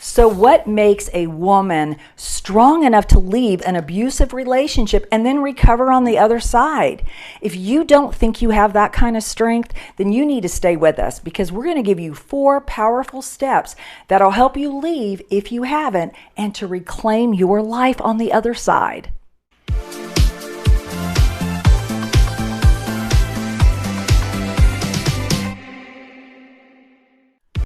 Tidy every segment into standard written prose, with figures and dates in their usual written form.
So what makes a woman strong enough to leave an abusive relationship and then recover on the other side? If you don't think you have that kind of strength, then you need to stay with us, because we're going to give you 4 powerful steps that'll help you leave if you haven't, and to reclaim your life on the other side.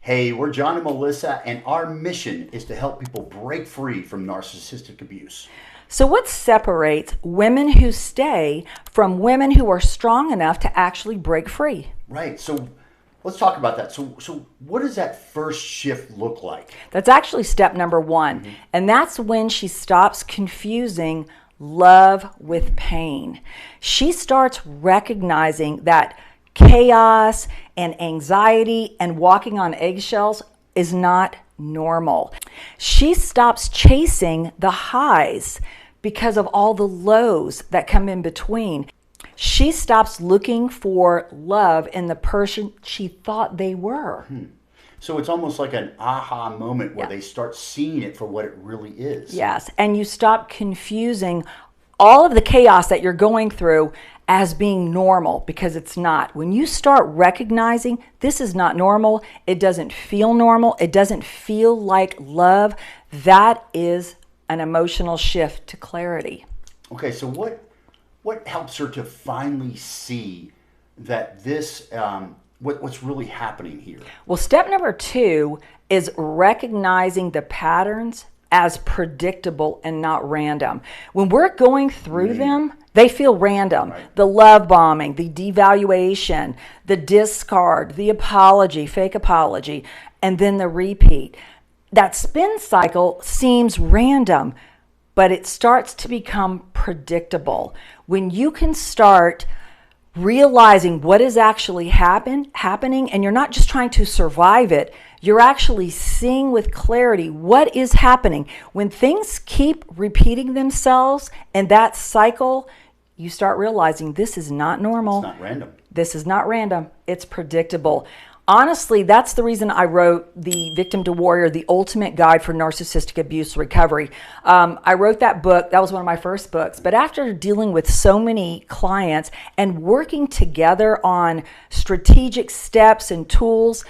Hey, we're John and Melissa, and our mission is to help people break free from narcissistic abuse. So what separates women who stay from women who are strong enough to actually break free? Right. So let's talk about that. So what does that first shift look like? That's actually step number 1. And that's when she stops confusing love with pain. She starts recognizing that chaos and anxiety and walking on eggshells is not normal. She stops chasing the highs because of all the lows that come in between. She stops looking for love in the person she thought they were. So it's almost like an aha moment where they start seeing it for what it really is. Yes, and you stop confusing all of the chaos that you're going through as being normal, because it's not. When you start recognizing this is not normal, it doesn't feel normal, it doesn't feel like love, that is an emotional shift to clarity. Okay, so what helps her to finally see that this, what's really happening here? Well, step number 2 is recognizing the patterns as predictable and not random. When we're going through them, they feel random. Right. The love bombing, the devaluation, the discard, the apology, fake apology, and then the repeat. That spin cycle seems random, but it starts to become predictable. When you can start realizing what is actually happening, and you're not just trying to survive it, you're actually seeing with clarity what is happening. When things keep repeating themselves in that cycle, you start realizing this is not normal. It's not random. This is not random. It's predictable. Honestly, that's the reason I wrote The Victim to Warrior, The Ultimate Guide for Narcissistic Abuse Recovery. I wrote that book. That was one of my first books. But after dealing with so many clients and working together on strategic steps and tools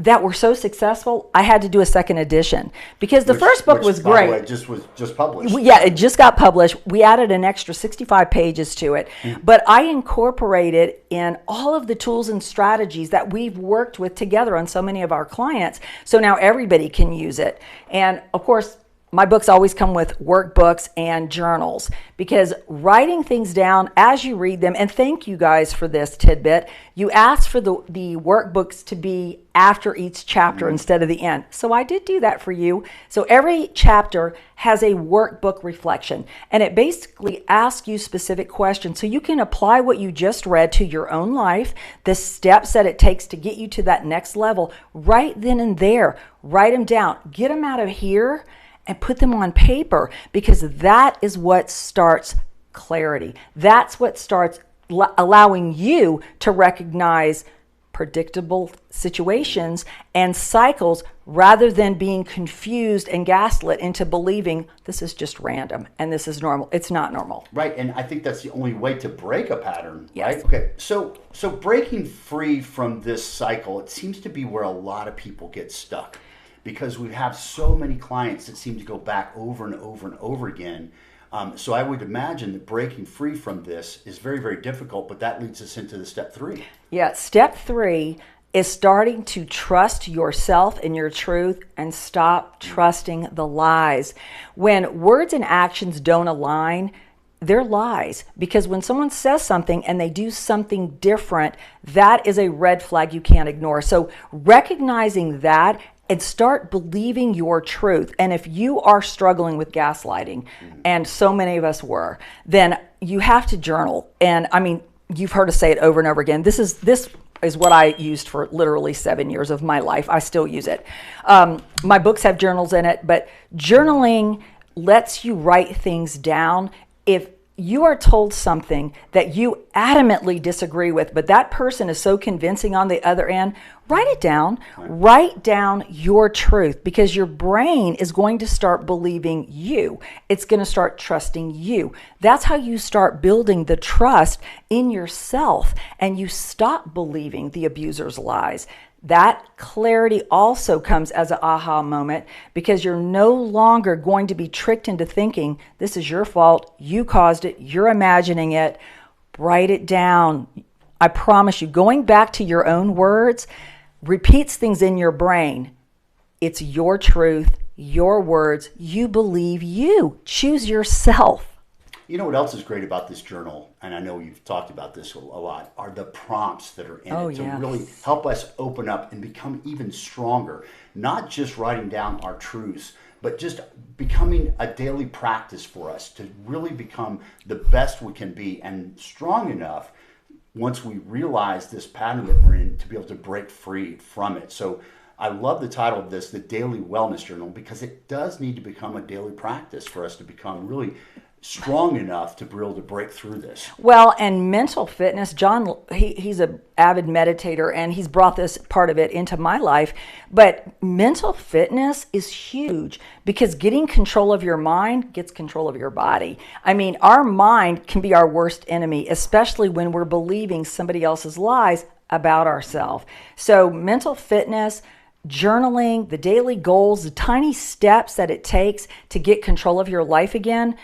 that were so successful, I had to do a second edition, because the first book was great. By the way, was just published. Yeah, it just got published. We added an extra 65 pages to it, but I incorporated in all of the tools and strategies that we've worked with together on so many of our clients. So now everybody can use it. And of course, my books always come with workbooks and journals, because writing things down as you read them, and thank you guys for this tidbit, you asked for the workbooks to be after each chapter instead of the end. So I did do that for you. So every chapter has a workbook reflection, and it basically asks you specific questions so you can apply what you just read to your own life, the steps that it takes to get you to that next level right then and there. Write them down, get them out of here, and put them on paper, because that is what starts clarity. That's what starts allowing you to recognize predictable situations and cycles, rather than being confused and gaslit into believing this is just random and this is normal. It's not normal. Right, and I think that's the only way to break a pattern, yes. Right? Okay, so breaking free from this cycle, it seems to be where a lot of people get stuck, because we have so many clients that seem to go back over and over and over again. So I would imagine that breaking free from this is very, very difficult, but that leads us into the step 3. Yeah, step 3 is starting to trust yourself and your truth and stop trusting the lies. When words and actions don't align, they're lies, because when someone says something and they do something different, that is a red flag you can't ignore. So recognizing that and start believing your truth. And if you are struggling with gaslighting, and so many of us were, then you have to journal. And I mean, you've heard us say it over and over again. This is what I used for literally 7 years of my life. I still use it. My books have journals in it, but journaling lets you write things down. If you are told something that you adamantly disagree with, but that person is so convincing on the other end, write it down. Write down your truth, because your brain is going to start believing you. It's going to start trusting you. That's how you start building the trust in yourself, and you stop believing the abuser's lies. That clarity also comes as an aha moment, because you're no longer going to be tricked into thinking this is your fault, you caused it, you're imagining it. Write it down. I promise you, going back to your own words repeats things in your brain. It's your truth, your words. You believe you. Choose yourself. You know what else is great about this journal, and I know you've talked about this a lot, are the prompts that are in it to really help us open up and become even stronger. Not just writing down our truths, but just becoming a daily practice for us to really become the best we can be, and strong enough once we realize this pattern that we're in to be able to break free from it. So I love the title of this, the Daily Wellness Journal, because it does need to become a daily practice for us to become really strong enough to be able to break through this. Well, and mental fitness, John, he's an avid meditator, and he's brought this part of it into my life. But mental fitness is huge, because getting control of your mind gets control of your body. I mean, our mind can be our worst enemy, especially when we're believing somebody else's lies about ourselves. So mental fitness, journaling, the daily goals, the tiny steps that it takes to get control of your life again.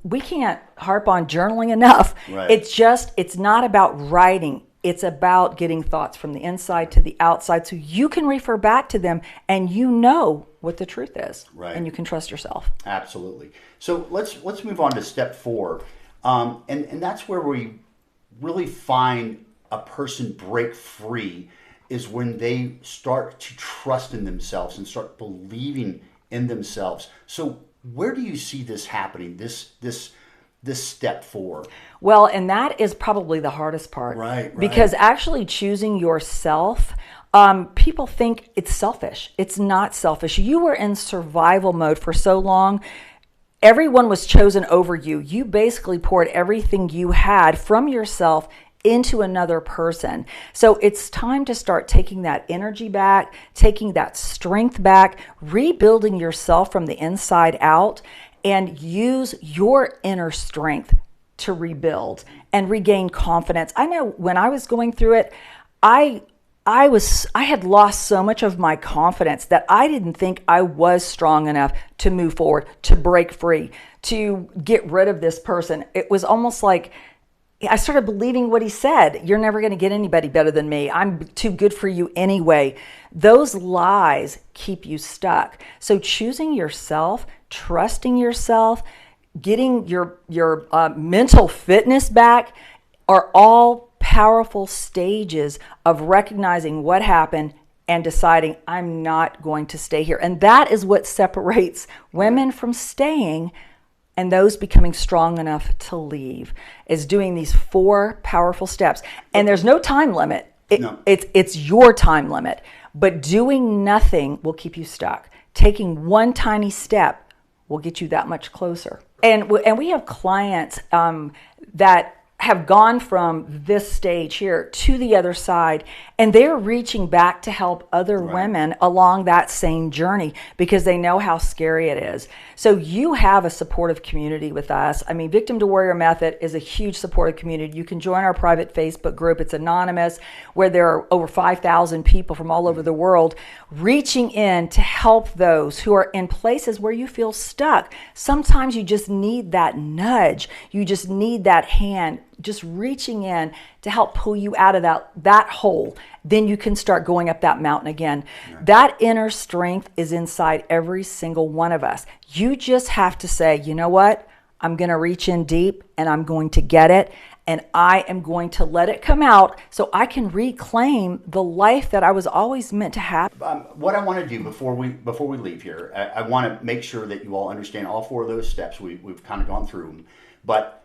We can't harp on journaling enough. Right. It's not about writing. It's about getting thoughts from the inside to the outside, so you can refer back to them and you know what the truth is. Right. And you can trust yourself. Absolutely. So let's move on to step 4. And that's where we really find a person break free, is when they start to trust in themselves and start believing in themselves. So where do you see this happening, this step 4? Well, and that is probably the hardest part. Right. Because actually choosing yourself, people think it's selfish. It's not selfish. You were in survival mode for so long. Everyone was chosen over you. You basically poured everything you had from yourself into another person. So it's time to start taking that energy back, taking that strength back, rebuilding yourself from the inside out, and use your inner strength to rebuild and regain confidence. I know when I was going through it, I had lost so much of my confidence that I didn't think I was strong enough to move forward, to break free, to get rid of this person. It was almost like I started believing what he said. You're never going to get anybody better than me. I'm too good for you anyway. Those lies keep you stuck. So choosing yourself, trusting yourself, getting your mental fitness back are all powerful stages of recognizing what happened and deciding I'm not going to stay here. And that is what separates women from staying and those becoming strong enough to leave, is doing these 4 powerful steps. And there's no time limit. It's your time limit. But doing nothing will keep you stuck. Taking one tiny step will get you that much closer. And we have clients that have gone from this stage here to the other side, and they're reaching back to help other women along that same journey, because they know how scary it is. So you have a supportive community with us. I mean, Victim to Warrior Method is a huge supportive community. You can join our private Facebook group. It's anonymous, where there are over 5,000 people from all over the world reaching in to help those who are in places where you feel stuck. Sometimes you just need that nudge. You just need that hand just reaching in to help pull you out of that hole. Then you can start going up that mountain again. Right. That inner strength is inside every single one of us. You just have to say, you know what? I'm going to reach in deep and I'm going to get it. And I am going to let it come out so I can reclaim the life that I was always meant to have. What I want to do before we leave here, I want to make sure that you all understand all 4 of those steps. We've kind of gone through them. But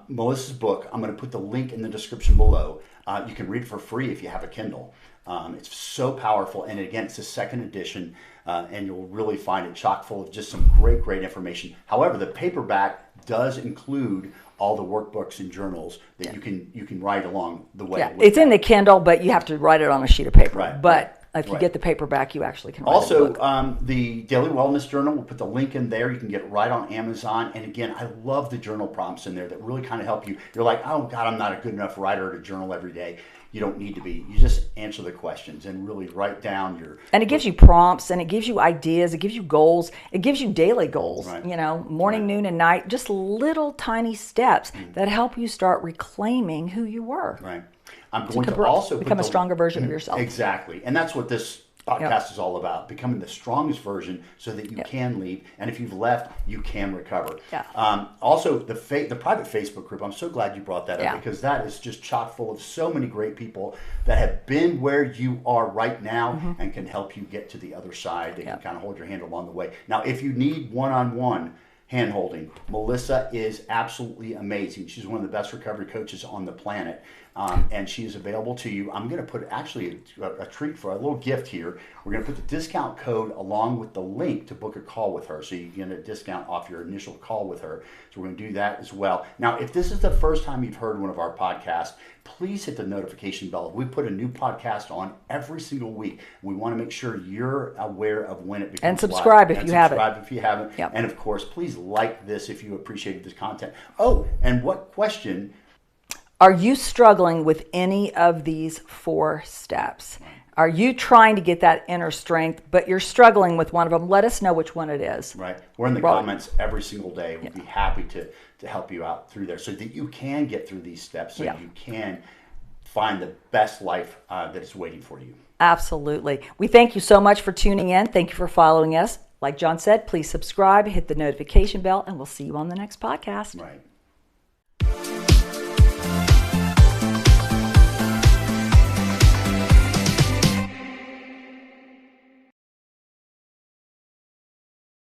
Melissa's book, I'm going to put the link in the description below. You can read it for free if you have a Kindle. It's so powerful. And again, it's the 2nd edition, and you'll really find it chock full of just some great information. However, the paperback does include all the workbooks and journals that you can write along the way. Yeah, it's in the Kindle, but you have to write it on a sheet of paper. Right, but if you get the paperback, you actually can write also, the book. The Daily Wellness Journal, we'll put the link in there. You can get it right on Amazon. And again, I love the journal prompts in there that really kind of help you. You're like, oh, God, I'm not a good enough writer to journal every day. You don't need to be. You just answer the questions and really write down your... And it gives you prompts, and it gives you ideas, it gives you goals, it gives you daily goals, Right. Morning, noon, and night, just little tiny steps that help you start reclaiming who you were. Right. I'm going to also become a stronger version of yourself. Exactly. And that's what this podcast is all about, becoming the strongest version so that you can leave. And if you've left, you can recover. Yeah. Also, the private Facebook group, I'm so glad you brought that up, because that is just chock full of so many great people that have been where you are right now and can help you get to the other side. They can kind of hold your hand along the way. Now, if you need one-on-one hand-holding, Melissa is absolutely amazing. She's one of the best recovery coaches on the planet. And she is available to you. I'm going to put actually a treat for a little gift here. We're going to put the discount code along with the link to book a call with her, so you get a discount off your initial call with her. So we're going to do that as well. Now, if this is the first time you've heard one of our podcasts, please hit the notification bell. We put a new podcast on every single week. We want to make sure you're aware of when it becomes and subscribe live. if you haven't. Subscribe if you haven't. Yep. And of course, please like this if you appreciated this content. Oh, and what question... Are you struggling with any of these 4 steps? Are you trying to get that inner strength, but you're struggling with one of them? Let us know which one it is. Right. We're in the comments every single day. We'll be happy to help you out through there so that you can get through these steps, so you can find the best life that is waiting for you. Absolutely. We thank you so much for tuning in. Thank you for following us. Like John said, please subscribe, hit the notification bell, and we'll see you on the next podcast. Right.